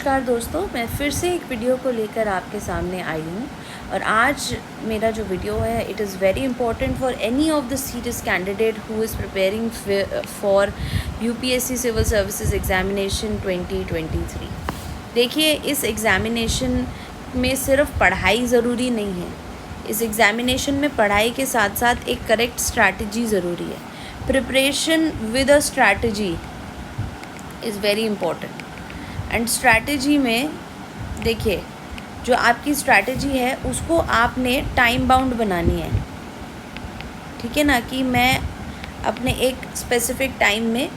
नमस्कार दोस्तों, मैं फिर से एक वीडियो को लेकर आपके सामने आई हूँ। और आज मेरा जो वीडियो है it is very important for any of the serious candidate who is preparing for UPSC civil services examination 2023। देखिए, इस एग्ज़ामिनेशन में सिर्फ पढ़ाई ज़रूरी नहीं है। इस एग्ज़ामिनेशन में पढ़ाई के साथ साथ एक करेक्ट स्ट्रैटेजी ज़रूरी है। Preparation with a strategy is very important. And strategy में देखिए, जो आपकी स्ट्रैटेजी है उसको आपने टाइम बाउंड बनानी है, ठीक है ना, कि मैं अपने एक स्पेसिफिक टाइम में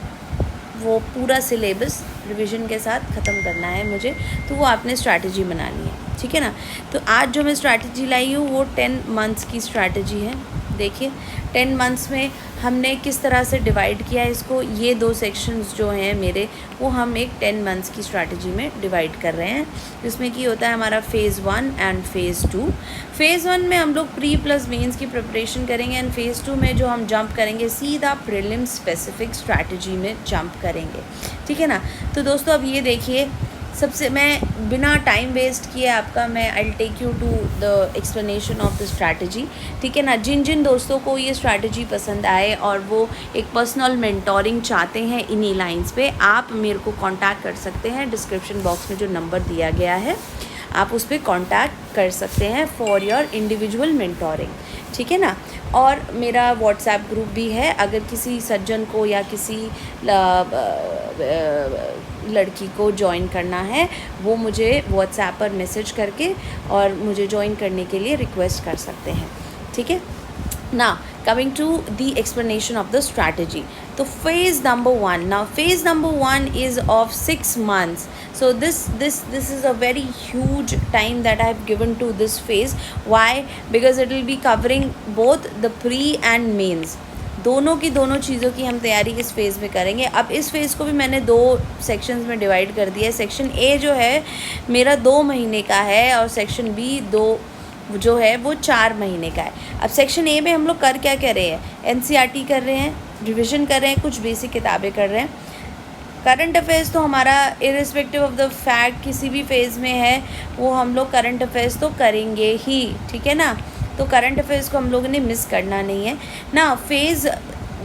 वो पूरा सिलेबस रिवीजन के साथ ख़त्म करना है मुझे, तो वो आपने स्ट्रैटेजी बनानी है, ठीक है ना। तो आज जो मैं स्ट्रैटेजी लाई हूँ वो 10 मंथ्स की स्ट्रैटेजी है। देखिए, 10 मंथ्स में हमने किस तरह से डिवाइड किया है इसको। ये 2 सेक्शंस जो हैं मेरे, वो हम एक 10 मंथ्स की स्ट्रैटेजी में डिवाइड कर रहे हैं, जिसमें कि होता है हमारा फ़ेज़ 1 एंड फ़ेज़ 2। फ़ेज़ 1 में हम लोग प्री प्लस मेंस की प्रिपरेशन करेंगे, एंड फ़ेज़ 2 में जो हम जंप करेंगे सीधा प्रीलिम स्पेसिफिक स्ट्रैटेजी में जंप करेंगे, ठीक है ना। तो दोस्तों, अब ये देखिए, सबसे मैं बिना टाइम वेस्ट किए आपका मैं I take you to the explanation of the strategy, ठीक है ना। जिन जिन दोस्तों को ये स्ट्रैटेजी पसंद आए और वो एक पर्सनल मेंटोरिंग चाहते हैं इन्हीं लाइंस पे, आप मेरे को कांटेक्ट कर सकते हैं। डिस्क्रिप्शन बॉक्स में जो नंबर दिया गया है आप उस पर कांटेक्ट कर सकते हैं फॉर योर इंडिविजुअल मेंटोरिंग, ठीक है ना। और मेरा व्हाट्सएप ग्रुप भी है। अगर किसी सज्जन को या किसी लड़की को ज्वाइन करना है, वो मुझे व्हाट्सएप पर मैसेज करके और मुझे ज्वाइन करने के लिए रिक्वेस्ट कर सकते हैं, ठीक है ना। Coming to the explanation of the strategy. So phase number 1. Now phase number 1 is of 6 months. So this is a very huge time that I have given to this phase. Why? Because it will be covering both the pre and mains. दोनों की दोनों चीज़ों की हम तैयारी इस phase में करेंगे। अब इस फेज़ को भी मैंने 2 सेक्शंस में डिवाइड कर दिया है। सेक्शन ए जो है मेरा 2 महीने का है, और सेक्शन बी जो है वो 4 महीने का है। अब सेक्शन ए में हम लोग कर क्या रहे हैं, एनसीईआरटी कर रहे हैं, रिविज़न कर रहे हैं, कुछ बेसिक किताबें कर रहे हैं। करंट अफेयर्स तो हमारा इरिस्पेक्टिव ऑफ द फैक्ट किसी भी फेज़ में है, वो हम लोग करंट अफेयर्स तो करेंगे ही, ठीक है ना। तो करंट अफेयर्स को हम लोगों ने मिस करना नहीं है ना। फेज़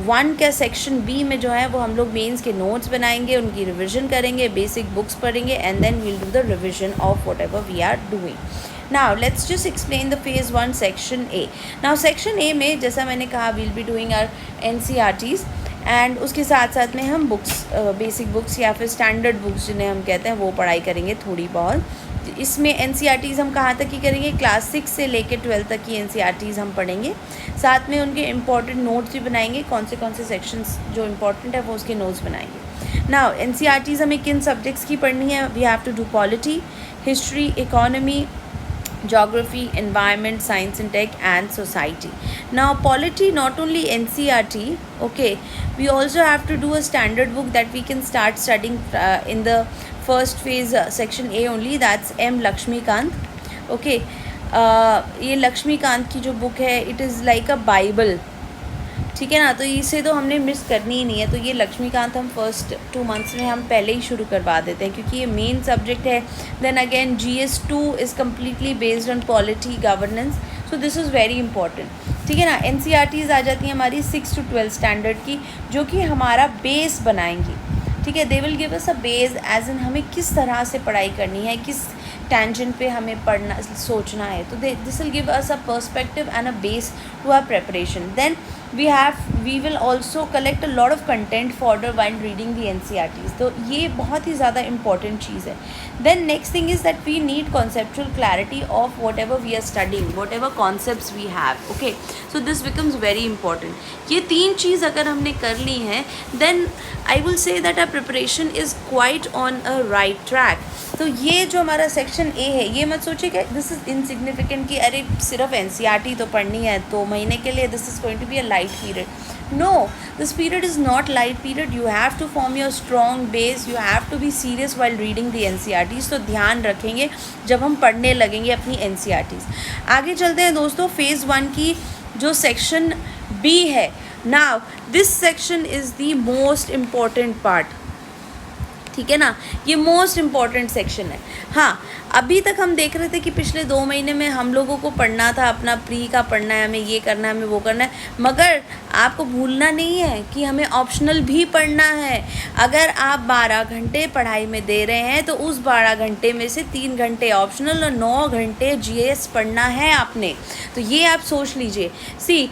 1 का सेक्शन बी में जो है वो हम लोग मेंस के नोट्स बनाएंगे, उनकी रिविज़न करेंगे, बेसिक बुक्स पढ़ेंगे, and then we'll do the revision of whatever we are doing. Now let's just explain the phase 1 section A. Now section A में जैसा मैंने कहा we'll be doing our NCERTs, and उसके साथ साथ में हम बुक्स, बेसिक बुक्स या फिर स्टैंडर्ड बुक्स जिन्हें हम कहते हैं, वो पढ़ाई करेंगे थोड़ी बहुत। इसमें NCERTs हम कहाँ तक की करेंगे, क्लास 6 से लेकर 12 तक की NCERTs हम पढ़ेंगे। साथ में उनके इम्पॉर्टेंट नोट्स भी बनाएंगे, कौन से सेक्शंस जो इम्पॉर्टेंट है वो उसके नोट्स बनाएंगे। नाउ NCERTs हमें किन सब्जेक्ट्स की पढ़नी है, we have to do polity, history, economy, geography, environment, science and tech, and society. Now polity, not only NCERT, okay, we also have to do a standard book that we can start studying in the first phase, section A only, that's M Lakshmikant, okay. ये लक्ष्मीकांत की जो book है it is like a Bible, ठीक है ना। तो इसे तो हमने मिस करनी ही नहीं है। तो ये लक्ष्मीकांत हम फर्स्ट 2 मंथ्स में हम पहले ही शुरू करवा देते हैं, क्योंकि ये मेन सब्जेक्ट है। Then again GS2 is completely based on polity, governance, so this is very important, ठीक है ना। NCERTs आ जाती हैं हमारी 6 to 12 स्टैंडर्ड की, जो कि हमारा बेस बनाएंगी, ठीक है। They will give us a base as in हमें किस तरह से पढ़ाई करनी है, किस टेंजेंट पे हमें पढ़ना सोचना है। तो this will give us a perspective and a base to our preparation. Then we will also collect a lot of content fodder while reading the NCERTs. तो ये बहुत ही ज़्यादा important चीज़ है। Then next thing is that we need conceptual clarity of whatever we are studying, whatever concepts we have, okay. So this becomes very important. ये 3 चीज़ अगर हमने कर ली हैं, then I will say that our preparation is quite on a right track. तो ये जो हमारा section A है, ये मत सोचिए कि दिस इज़ इनसिग्निफिकेंट, कि अरे सिर्फ NCERT तो पढ़नी है 2 महीने के लिए, this is going to be a light period. No, this period is not light period. You have to form your strong base. You have to be serious while reading the NCERTs. तो ध्यान रखेंगे जब हम पढ़ने लगेंगे अपनी NCERTs। आगे चलते हैं दोस्तों, फेज़ 1 की जो सेक्शन B है। Now this section is the most important part, ठीक है ना, ये मोस्ट इम्पॉर्टेंट सेक्शन है। हाँ, अभी तक हम देख रहे थे कि पिछले 2 महीने में हम लोगों को पढ़ना था, अपना प्री का पढ़ना है, हमें ये करना है, हमें वो करना है, मगर आपको भूलना नहीं है कि हमें ऑप्शनल भी पढ़ना है। अगर आप 12 घंटे पढ़ाई में दे रहे हैं तो उस 12 घंटे में से 3 घंटे ऑप्शनल और 9 घंटे जीएस पढ़ना है आपने। तो ये आप सोच लीजिए। सी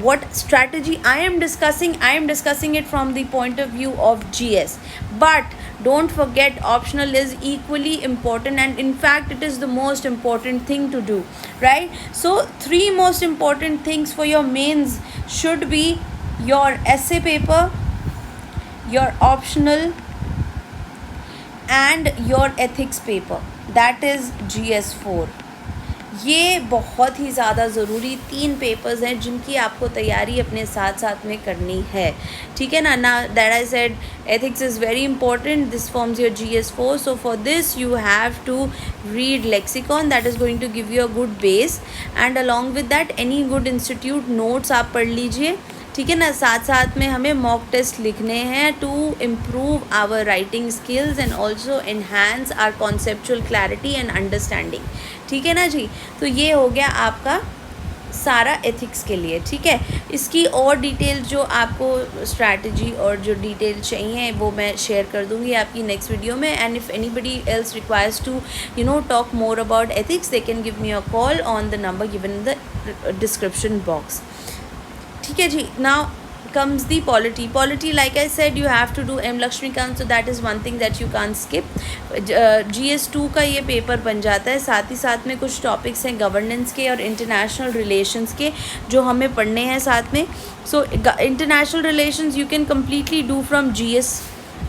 what strategy I am discussing it from the point of view of GS, but don't forget optional is equally important, and in fact it is the most important thing to do, right? So 3 most important things for your mains should be your essay paper, your optional, and your ethics paper, that is GS4। ये बहुत ही ज़्यादा ज़रूरी 3 papers हैं जिनकी आपको तैयारी अपने साथ साथ में करनी है, ठीक है ना। ना that I said ethics is very important, this forms your GS4, so for this you have to read lexicon, that is going to give you a good base, and along with that any good institute notes आप पढ़ लीजिए, ठीक है ना। साथ साथ में हमें मॉक टेस्ट लिखने हैं to improve our writing skills and also enhance our conceptual clarity and understanding, ठीक है ना जी। तो ये हो गया आपका सारा एथिक्स के लिए, ठीक है। इसकी और डिटेल जो आपको स्ट्रैटेजी और जो डिटेल चाहिए वो मैं शेयर कर दूंगी आपकी नेक्स्ट वीडियो में, and if anybody else requires to talk more about ethics they can give me a call on the number given in the description box, ठीक है जी। Now comes the polity like I said you have to do M Lakshmikant, so that is one thing that you can't skip। GS2 का ये paper बन जाता है, साथ ही साथ में कुछ टॉपिक्स हैं गवर्नेंस के और इंटरनेशनल रिलेशंस के जो हमें पढ़ने हैं साथ में। So international relations you can completely do from GS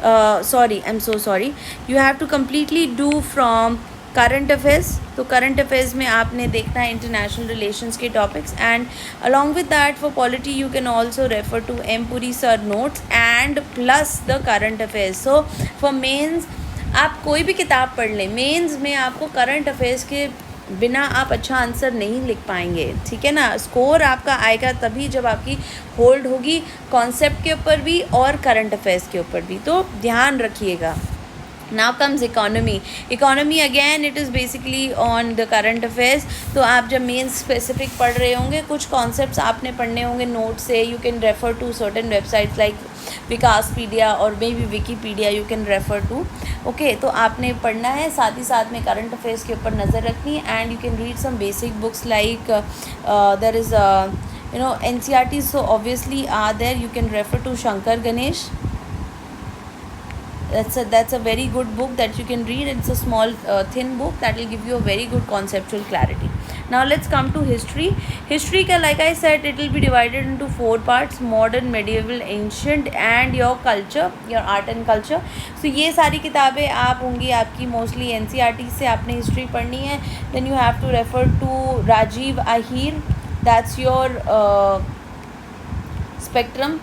I'm so sorry, you have to completely do from current affairs. तो करंट अफेयर्स में आपने देखना है इंटरनेशनल रिलेशंस के topics, and along with that for polity you can also refer to M Puri sir notes and plus the current affairs. So for mains आप कोई भी किताब पढ़ लें, मेंस में आपको करंट अफेयर्स के बिना आप अच्छा आंसर नहीं लिख पाएंगे, ठीक है ना। स्कोर आपका आएगा तभी जब आपकी होल्ड होगी कॉन्सेप्ट के ऊपर भी और करंट अफेयर्स के ऊपर भी, तो ध्यान रखिएगा। Now comes economy again it is basically on the current affairs। तो आप जब मेन स्पेसिफिक पढ़ रहे होंगे कुछ कॉन्सेप्ट्स आपने पढ़ने होंगे नोट से, you can refer to certain websites like Vikaspedia और may be Wikipedia, you can refer to, okay. तो आपने पढ़ना है, साथ ही साथ में करंट अफेयर्स के ऊपर नज़र रखनी है, and you can read some basic books like there is NCERTs, so obviously are there, you can refer to Shankar Ganesh। That's a very good book that you can read. It's a small thin book that will give you a very good conceptual clarity। Now let's come to history ka, like I said, it will be divided into 4 parts: modern, medieval, ancient and your culture, your art and culture। so ये सारी किताबें आप होंगी आपकी mostly NCERT से आपने history पढ़नी है। then you have to refer to Rajiv Ahir, that's your spectrum,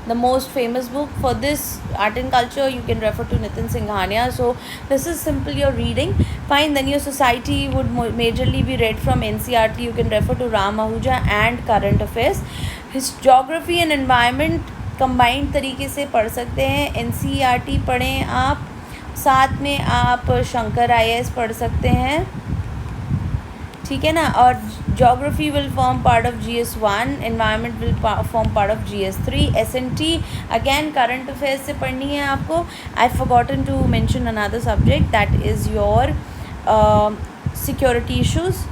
the most famous book for this art and culture। you can refer to Nitin Singhania। so this is simple your reading, fine। then your society would majorly be read from NCERT, you can refer to Ram Ahuja and current affairs। his geography and environment combined तरीके से पढ़ सकते हैं, NCERT पढ़ें आप, साथ में आप शंकर IAS पढ़ सकते हैं, ठीक है ना। और geography will form part of GS1, environment will form part of GS3, SNT again current affairs से पढ़नी है आपको। I've forgotten to mention another subject, that is your security issues,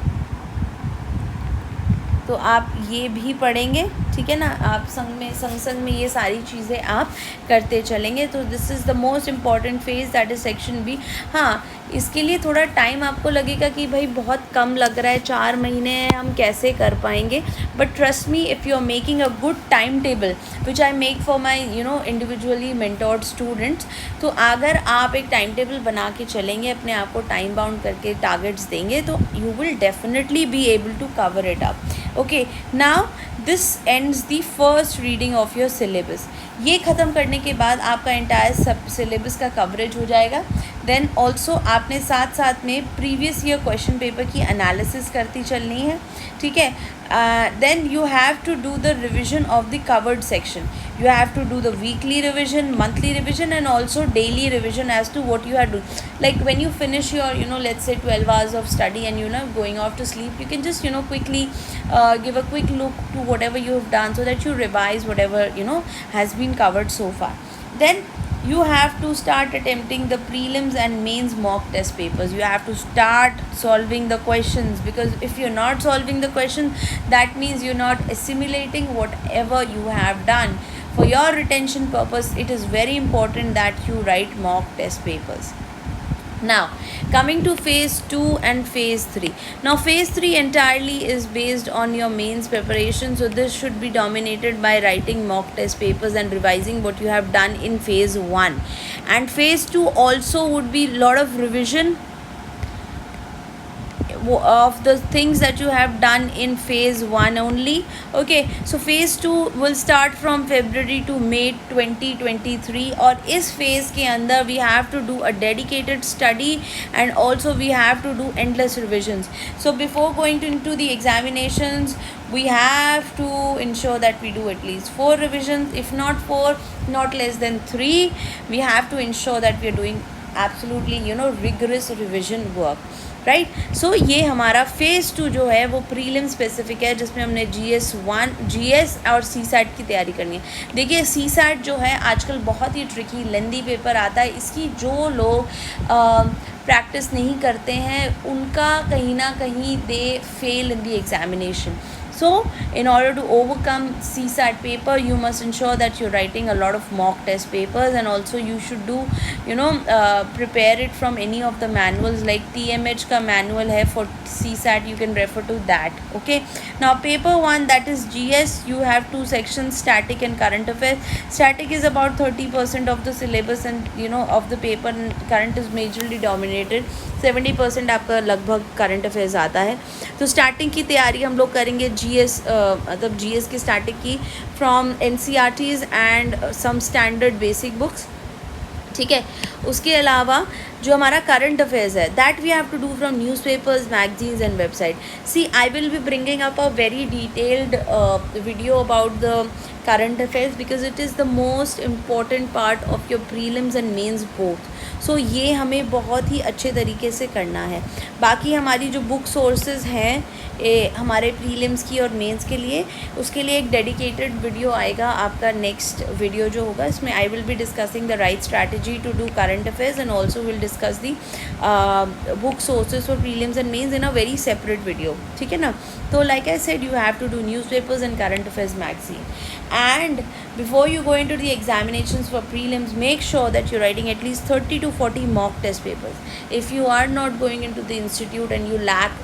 तो आप ये भी पढ़ेंगे, ठीक है ना। आप संग में ये सारी चीज़ें आप करते चलेंगे। तो this is the most important phase, that is section B. हाँ, इसके लिए थोड़ा टाइम आपको लगेगा कि भाई बहुत कम लग रहा है, 4 महीने हैं, हम कैसे कर पाएंगे, but trust me if you are making a good time table which I make for my individually mentored students, तो अगर आप एक टाइम टेबल बना के चलेंगे, अपने आप को टाइम बाउंड करके टारगेट्स देंगे, तो you will definitely be able to cover it up, okay. Now this ends the first reading of your syllabus. ये ख़त्म करने के बाद आपका इंटायर सब सिलेबस का कवरेज हो जाएगा। देन ऑल्सो आपने साथ साथ में प्रीवियस ईयर क्वेश्चन पेपर की एनालिसिस करती चलनी है, ठीक है। Then you have to do the revision of the covered section. You have to do the weekly revision, monthly revision, and also daily revision as to what you are doing. Like when you finish your, let's say 12 hours of study and going off to sleep, you can just quickly give a quick look to whatever you have done, so that you revise whatever has been covered so far. Then you have to start attempting the prelims and mains mock test papers. You have to start solving the questions, because if you're not solving the question, that means you're not assimilating whatever you have done. For your retention purpose, it is very important that you write mock test papers. Now coming to phase 2 and phase 3. Now phase 3 entirely is based on your mains preparation, so this should be dominated by writing mock test papers and revising what you have done in phase 1. And phase 2 also would be a lot of revision of the things that you have done in phase 1 only. Okay, so phase 2 will start from February to May 2023, और इस phase के अंदर we have to do a dedicated study, and also we have to do endless revisions. So before going into the examinations, we have to ensure that we do at least 4 revisions, if not 4, not less than 3. We have to ensure that we are doing absolutely rigorous revision work, right. So ये हमारा phase 2 जो है वो prelim specific है, जिसमें हमने GS और CSAT की तैयारी करनी है. देखिए CSAT जो है आजकल बहुत ही ट्रिकी लेंदी पेपर आता है. इसकी जो लोग प्रैक्टिस नहीं करते हैं उनका कहीं ना कहीं they fail in the examination. So in order to overcome CSAT paper, you must ensure that you're writing a lot of mock test papers, and also you should do prepare it from any of the manuals, like TMH का manual है for CSAT, you can refer to that. Okay, now paper 1, that is GS, you have 2 sections, static and current affairs. Static is about 30% of the syllabus and of the paper, and current is majorly dominated. 70% आपका लगभग current affairs आता है. तो starting की तैयारी हम लोग करेंगे मतलब GS की स्टार्टिंग की from NCERTs and some standard basic books, ठीक है. उसके अलावा जो हमारा करंट अफेयर्स है, that we have to do from newspapers, magazines and website. See I will be bringing up a very detailed video about the current affairs, because it is the most important part of your prelims and mains both. सो ये हमें बहुत ही अच्छे तरीके से करना है. बाकी हमारी जो बुक सोर्सेज हैं हमारे प्रीलिम्स की और मेंस के लिए, उसके लिए एक डेडिकेटेड वीडियो आएगा आपका. नेक्स्ट वीडियो जो होगा इसमें I will be discussing the right strategy to do current affairs, and also will discuss the book sources for prelims and mains in a very separate video, ठीक है ना. तो like I said, you have to do newspapers and current affairs magazine. And before you go into the examinations for prelims, make sure that you're writing at least 30 to 40 mock test papers. If you are not going into the institute and you lack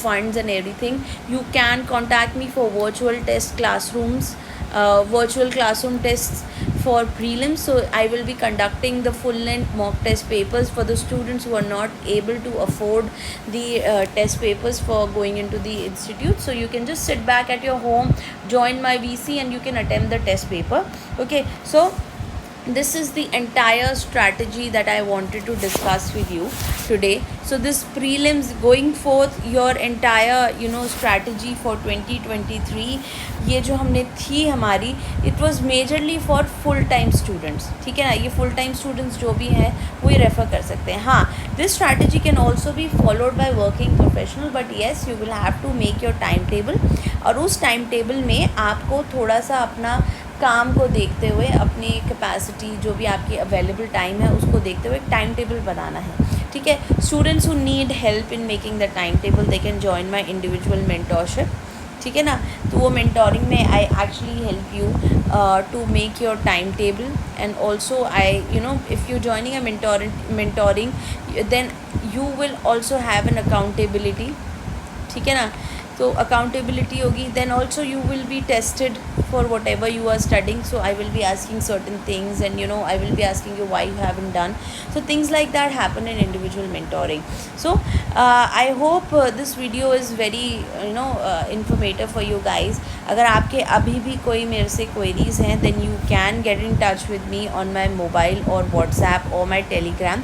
funds and everything, you can contact me for virtual test classrooms, virtual classroom tests for prelims. So I will be conducting the full length mock test papers for the students who are not able to afford the test papers for going into the institute. So you can just sit back at your home, join my VC, and you can attempt the test paper. Okay, so this is the entire strategy that I wanted to discuss with you today. So this prelims, going forth your entire strategy for 2023, ये जो हमने थी हमारी, it was majorly for full time students, ठीक है ना. ये full time students जो भी हैं वो ये रेफ़र कर सकते हैं. हाँ, this strategy can also be followed by working professional, but yes, you will have to make your timetable, और उस टाइम टेबल में आपको थोड़ा सा अपना काम को देखते हुए, अपनी कैपेसिटी जो भी आपकी अवेलेबल टाइम है उसको देखते हुए एक टाइम टेबल बनाना है, ठीक है. Students who need help in making the time table, they can join my individual mentorship, ठीक है ना. तो वो मेंटोरिंग में I actually help you to make your time table, and also I if you joining a mentoring, then you will also have an accountability, ठीक है ना. So accountability hogi, then also you will be tested for whatever you are studying. So I will be asking certain things, and I will be asking you why you haven't done. So things like that happen in individual mentoring. So I hope this video is very informative for you guys. अगर आपके अभी भी कोई मेरे से queries हैं, then you can get in touch with me on my mobile or WhatsApp or my Telegram.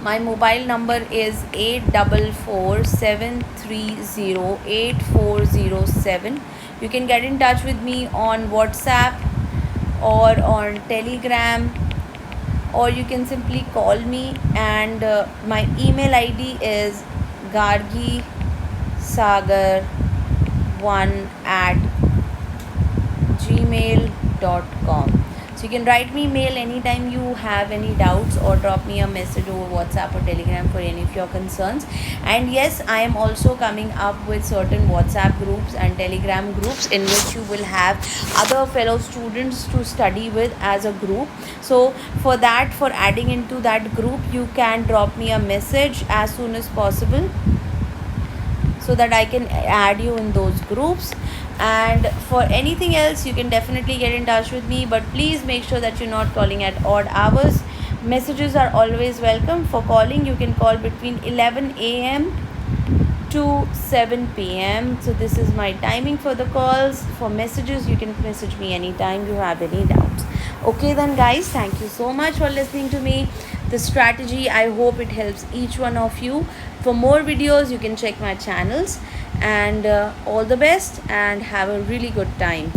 My mobile number is 8447308407. You can get in touch with me on WhatsApp or on Telegram, or you can simply call me, and my email ID is gargisagar1@gmail.com. So you can write me mail anytime you have any doubts, or drop me a message over WhatsApp or Telegram for any of your concerns. And yes, I am also coming up with certain WhatsApp groups and Telegram groups in which you will have other fellow students to study with as a group. So for adding into that group, you can drop me a message as soon as possible, so that I can add you in those groups. And for anything else, you can definitely get in touch with me, but please make sure that you're not calling at odd hours. Messages are always welcome. For calling, you can call between 11 a.m. to 7 p.m. So this is my timing for the calls. For messages, you can message me anytime you have any doubts. Okay then guys, thank you so much for listening to me. The strategy, I hope it helps each one of you. For more videos, you can check my channels, and all the best, and have a really good time.